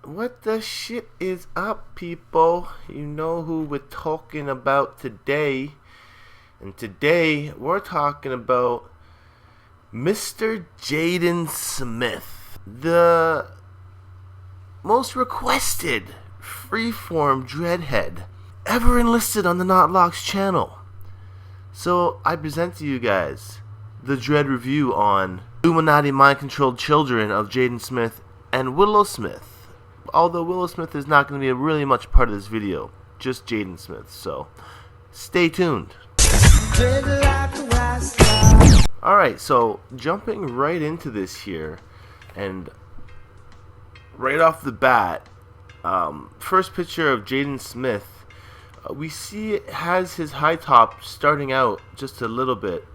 What the shit is up, people? You know who we're talking about today. And today we're talking about Mr. Jaden Smith, the most requested freeform dreadhead ever enlisted on the Not Locks channel. So I present to you guys the Dread review on Illuminati mind-controlled children of Jaden Smith and Willow Smith. Although Willow Smith is not going to be really much part of this video, just Jaden Smith, so stay tuned. Alright, so jumping right into this here, and right off the bat, first picture of Jaden Smith, we see it has his high top starting out just a little bit.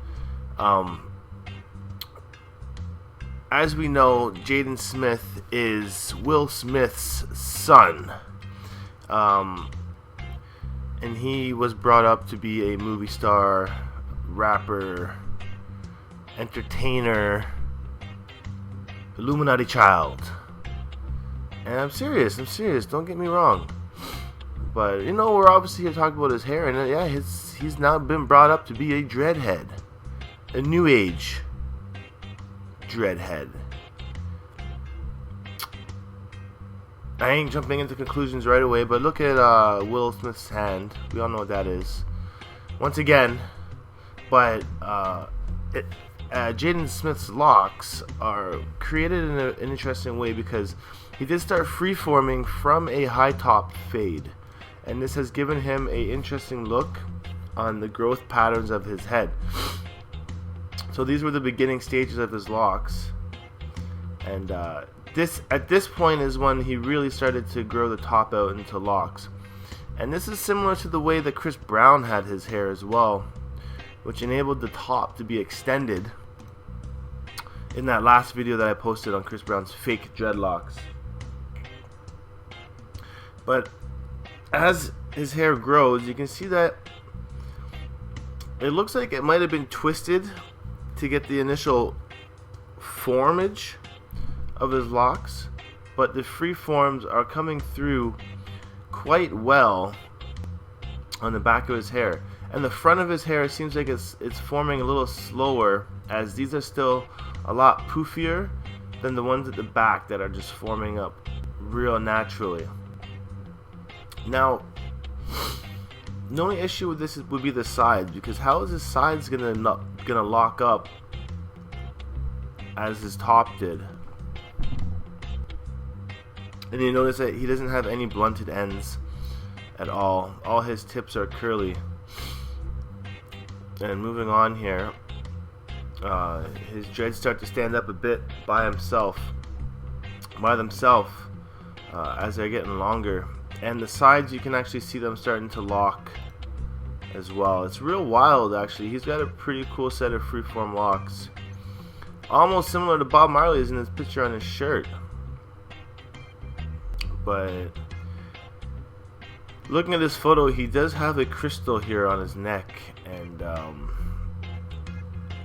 As we know, Jaden Smith is Will Smith's son. And he was brought up to be a movie star, rapper, entertainer, Illuminati child. And I'm serious, don't get me wrong. But, you know, we're obviously here talking about his hair, and yeah, he's now been brought up to be a dreadhead. A new age dreadhead. I ain't jumping into conclusions right away, but look at Will Smith's hand. We all know what that is. Once again, but Jaden Smith's locks are created in an interesting way because he did start freeforming from a high top fade, and this has given him an interesting look on the growth patterns of his head. So these were the beginning stages of his locks, and at this point is when he really started to grow the top out into locks. And this is similar to the way that Chris Brown had his hair as well, which enabled the top to be extended in that last video that I posted on Chris Brown's fake dreadlocks. But as his hair grows, you can see that it looks like it might have been twisted to get the initial formage of his locks, but the free forms are coming through quite well on the back of his hair, and the front of his hair seems like it's forming a little slower, as these are still a lot poofier than the ones at the back that are just forming up real naturally. Now, the only issue with this would be the sides, because how is his sides gonna lock up as his top did? And you notice that he doesn't have any blunted ends at all. All his tips are curly. And moving on here, his dreads start to stand up a bit by themselves, as they're getting longer. And the sides, you can actually see them starting to lock as well. It's real wild, actually. He's got a pretty cool set of freeform locks, almost similar to Bob Marley's in this picture on his shirt. But looking at this photo, he does have a crystal here on his neck, and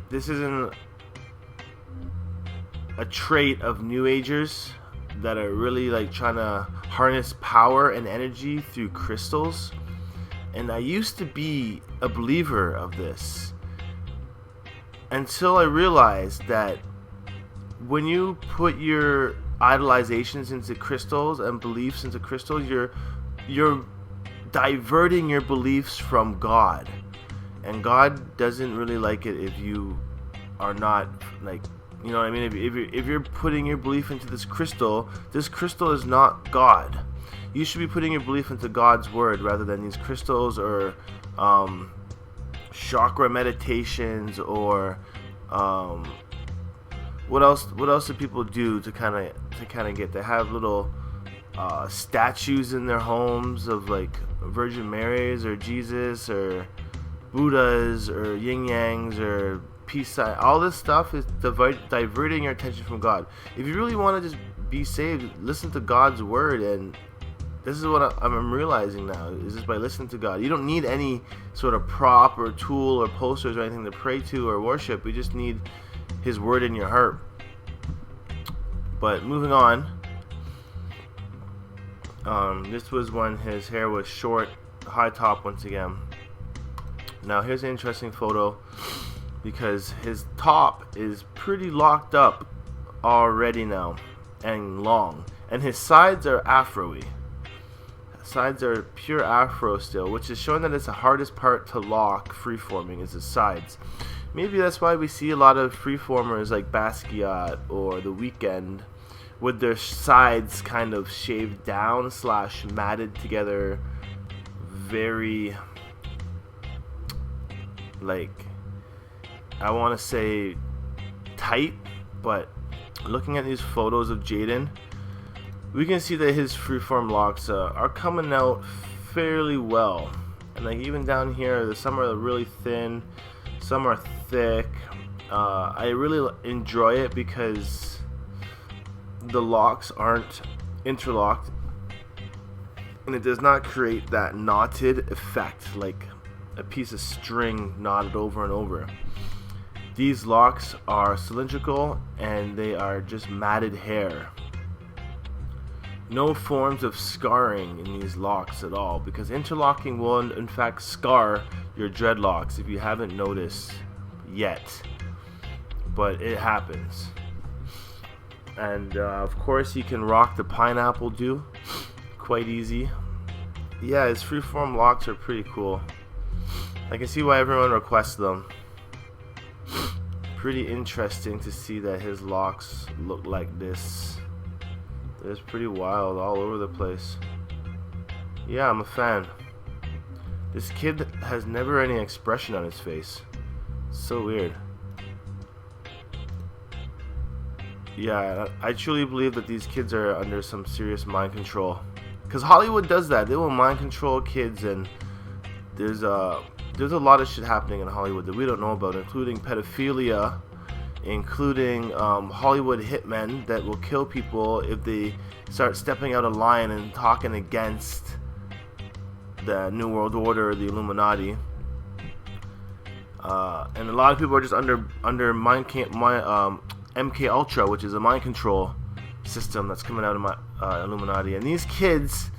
this isn't a trait of New Agers that are really like trying to harness power and energy through crystals. And I used to be a believer of this until I realized that when you put your idolizations into crystals and beliefs into crystals, you're diverting your beliefs from God, and God doesn't really like it if you are not, like, you know what I mean, if you're putting your belief into this crystal is not God. You should be putting your belief into God's word rather than these crystals or chakra meditations or what else do people do to kind of get, they have little statues in their homes of like Virgin Marys or Jesus or Buddhas or yin yangs or peace sign. All this stuff is diverting your attention from God. If you really want to just be saved, listen to God's word. And this is what I'm realizing now, is just by listening to God. You don't need any sort of prop or tool or posters or anything to pray to or worship. You just need His word in your heart. But moving on, This was when his hair was short, high top once again. Now here's an interesting photo because his top is pretty locked up already now and long, and his sides are afro-y. Sides are pure afro still, which is showing that it's the hardest part to lock freeforming is the sides. Maybe that's why we see a lot of freeformers like Basquiat or The Weeknd with their sides kind of shaved down / matted together, very, like, I want to say tight. But looking at these photos of Jaden, we can see that his freeform locks are coming out fairly well. And like even down here, some are really thin, some are thick. I really enjoy it because the locks aren't interlocked, and it does not create that knotted effect like a piece of string knotted over and over. These locks are cylindrical and they are just matted hair. No forms of scarring in these locks at all, because interlocking will in fact scar your dreadlocks if you haven't noticed yet, but it happens. And of course you can rock the pineapple do quite easy. Yeah, his freeform locks are pretty cool. I can see why everyone requests them. Pretty interesting to see that his locks look like this. It's pretty wild, all over the place. Yeah, I'm a fan. This kid has never any expression on his face. So weird. Yeah, I truly believe that these kids are under some serious mind control. Because Hollywood does that. They will mind control kids, and there's a lot of shit happening in Hollywood that we don't know about, including pedophilia, including Hollywood hitmen that will kill people if they start stepping out of line and talking against the New World Order or the Illuminati. And a lot of people are just under MK Ultra, which is a mind control system that's coming out of Illuminati. And these kids,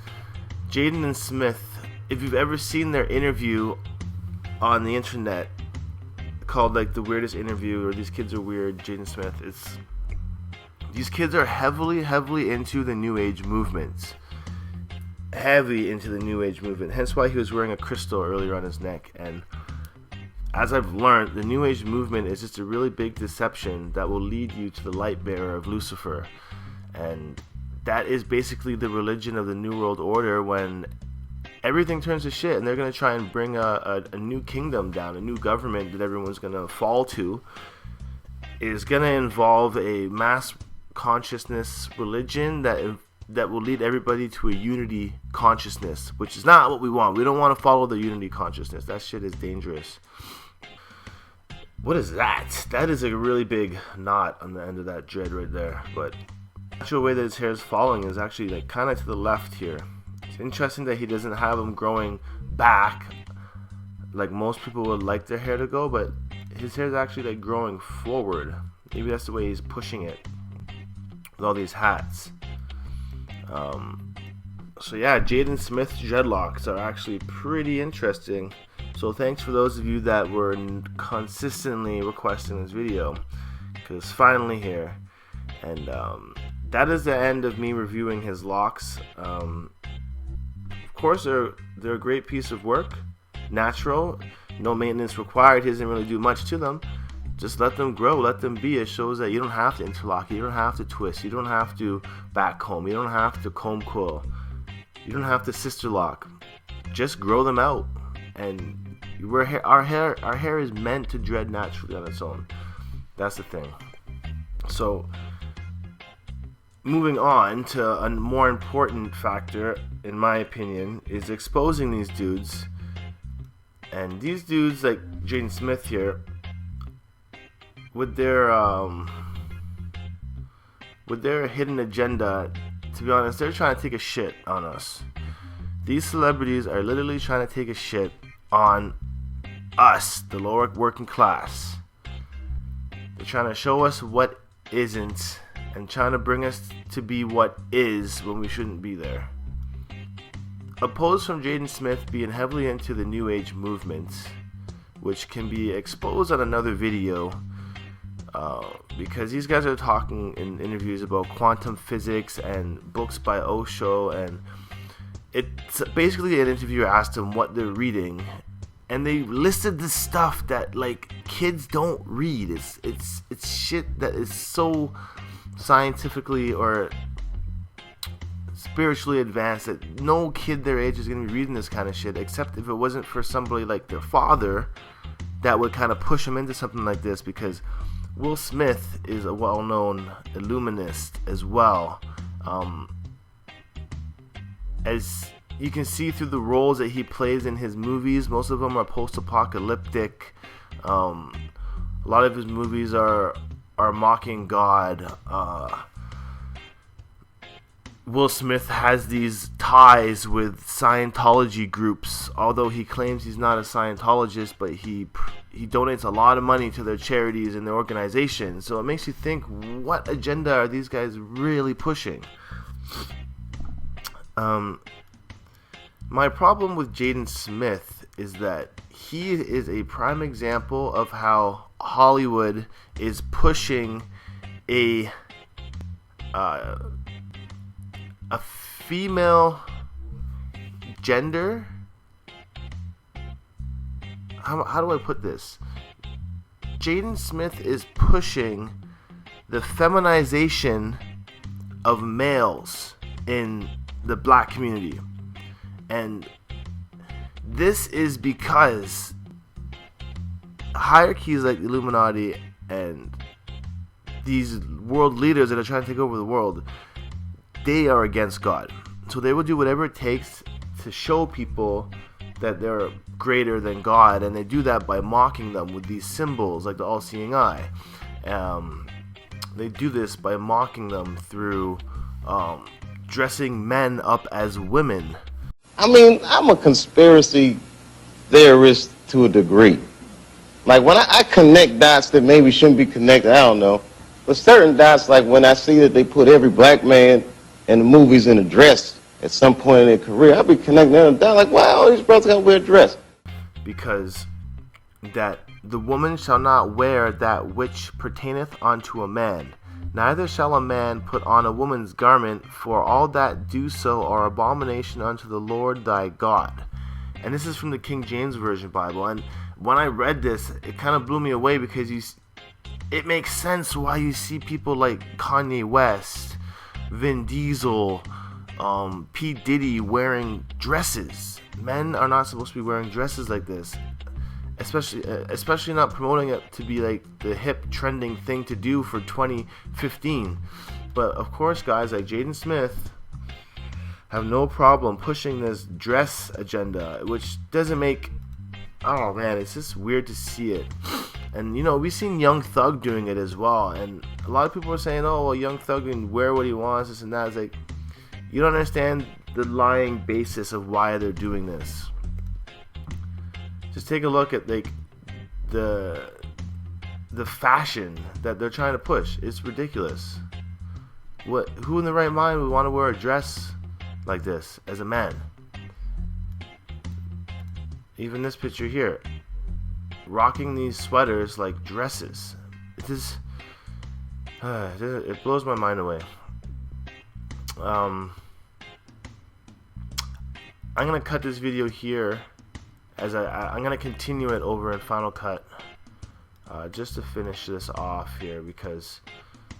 Jaden and Smith, if you've ever seen their interview on the internet called like the weirdest interview, or these kids are weird, Jaden Smith, these kids are heavily into the New Age movement. Heavy into the New Age movement. Hence why he was wearing a crystal earlier on his neck. And as I've learned, the New Age movement is just a really big deception that will lead you to the light bearer of Lucifer. And that is basically the religion of the New World Order when everything turns to shit, and they're going to try and bring a new kingdom down, a new government that everyone's going to fall to. Is going to involve a mass consciousness religion that will lead everybody to a unity consciousness, which is not what we want. We don't want to follow the unity consciousness. That shit is dangerous. What is that? That is a really big knot on the end of that dread right there. But the actual way that his hair is falling is actually like kind of to the left here. It's interesting that he doesn't have them growing back like most people would like their hair to go, but his hair is actually like growing forward. Maybe that's the way he's pushing it with all these hats. So yeah, Jaden Smith's dreadlocks are actually pretty interesting. So thanks for those of you that were consistently requesting this video, because it's finally here. And that is the end of me reviewing his locks. Of course, they're a great piece of work, natural, no maintenance required. He doesn't really do much to them. Just let them grow, let them be. It shows that you don't have to interlock, you don't have to twist, you don't have to back comb, you don't have to comb coil, you don't have to sister lock. Just grow them out. And our hair is meant to dread naturally on its own. That's the thing. So moving on to a more important factor, in my opinion, is exposing these dudes. And these dudes like Jaden Smith here, with their hidden agenda, to be honest, they're trying to take a shit on us. These celebrities are literally trying to take a shit on us, the lower working class. They're trying to show us what isn't, and trying to bring us to be what is when we shouldn't be there. a post from Jaden Smith being heavily into the New Age movement, which can be exposed on another video, because these guys are talking in interviews about quantum physics and books by Osho, and it's basically an interviewer asked them what they're reading, and they listed the stuff that like kids don't read. It's shit that is so scientifically or spiritually advanced that no kid their age is going to be reading this kind of shit, except if it wasn't for somebody like their father that would kind of push them into something like this, because Will Smith is a well-known illuminist as well. As you can see through the roles that he plays in his movies, most of them are post-apocalyptic. A lot of his movies are mocking God. Will Smith has these ties with Scientology groups, although he claims he's not a Scientologist, but he donates a lot of money to their charities and their organizations. So it makes you think, what agenda are these guys really pushing? My problem with Jaden Smith is that he is a prime example of how Hollywood is pushing a female gender. How do I put this? Jaden Smith is pushing the feminization of males in the black community. And this is because hierarchies like Illuminati and these world leaders that are trying to take over the world, they are against God. So they will do whatever it takes to show people that they're greater than God, and they do that by mocking them with these symbols like the all-seeing eye. They do this by mocking them through dressing men up as women. I mean, I'm a conspiracy theorist to a degree. Like when I connect dots that maybe shouldn't be connected, I don't know. But certain dots, like when I see that they put every black man in the movies in a dress at some point in their career, I'll be connecting them down like, wow, these brothers gotta wear a dress. Because that the woman shall not wear that which pertaineth unto a man, neither shall a man put on a woman's garment, for all that do so are abomination unto the Lord thy God. And this is from the King James Version Bible. And when I read this, it kind of blew me away, because it makes sense why you see people like Kanye West, Vin Diesel, P. Diddy wearing dresses. Men are not supposed to be wearing dresses like this, especially not promoting it to be like the hip trending thing to do for 2015. But of course, guys like Jaden Smith have no problem pushing this dress agenda, which doesn't make, oh man, it's just weird to see it. And you know, we've seen Young Thug doing it as well, and a lot of people are saying, oh well, Young Thug can wear what he wants, this and that. It's like, you don't understand the lying basis of why they're doing this. Just take a look at like the fashion that they're trying to push. It's ridiculous. Who in the right mind would want to wear a dress like this as a man? Even this picture here, rocking these sweaters like dresses. It blows my mind away. I'm gonna cut this video here, as I'm gonna continue it over in Final Cut, just to finish this off here, because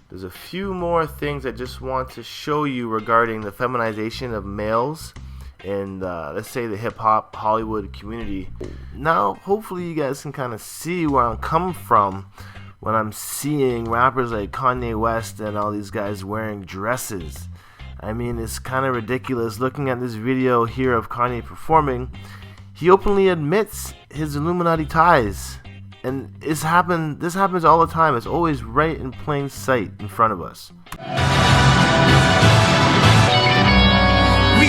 there's a few more things I just want to show you regarding the feminization of males in let's say the hip-hop Hollywood community. Now hopefully you guys can kind of see where I'm coming from when I'm seeing rappers like Kanye West and all these guys wearing dresses. I mean, it's kind of ridiculous. Looking at this video here of Kanye performing, he openly admits his Illuminati ties, and this happens all the time. It's always right in plain sight in front of us. We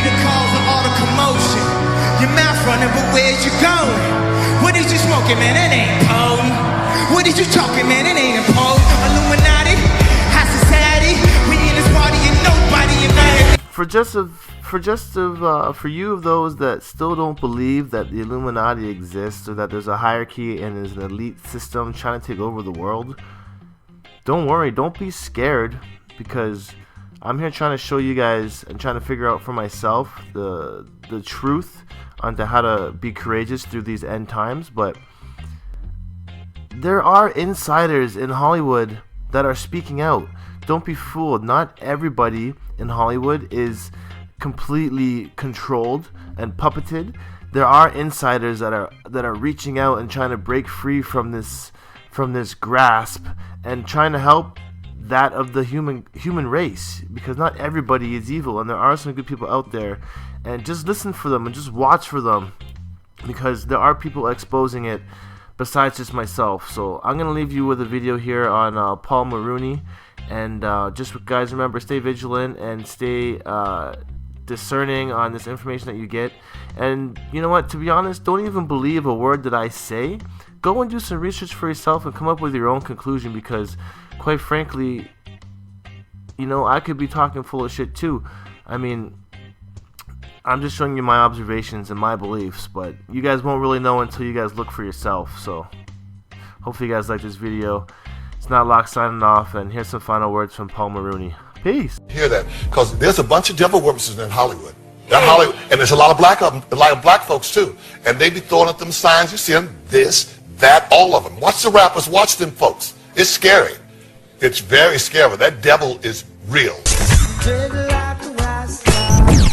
the cause of all the commotion. Your mouth running, but where's you going? What is you smoking, man? That ain't potent. What is you talking, man? It ain't imposed. Illuminati, high society. We in this party and nobody invited. For just a for you of those that still don't believe that the Illuminati exists or that there's a hierarchy and there's an elite system trying to take over the world, don't worry, don't be scared, because I'm here trying to show you guys and trying to figure out for myself the truth onto how to be courageous through these end times. But there are insiders in Hollywood that are speaking out. Don't be fooled. Not everybody in Hollywood is completely controlled and puppeted. There are insiders that are reaching out and trying to break free from this grasp and trying to help that of the human race, because not everybody is evil, and there are some good people out there, and just listen for them and just watch for them, because there are people exposing it besides just myself. So I'm gonna leave you with a video here on Paul Maroney, and just guys, remember, stay vigilant and stay discerning on this information that you get. And you know what, to be honest, don't even believe a word that I say. Go and do some research for yourself and come up with your own conclusion, because quite frankly, you know, I could be talking full of shit too. I mean, I'm just showing you my observations and my beliefs, but you guys won't really know until you guys look for yourself. So hopefully you guys like this video. It's Not Lock signing off, and here's some final words from Paul Maroney. Peace. Hear that, because there's a bunch of devil worshippers in Hollywood. Hollywood, and there's a lot of black folks too, and they be throwing up them signs. You see them, this, that, all of them. Watch the rappers, watch them folks. It's scary. It's very scary. That devil is real.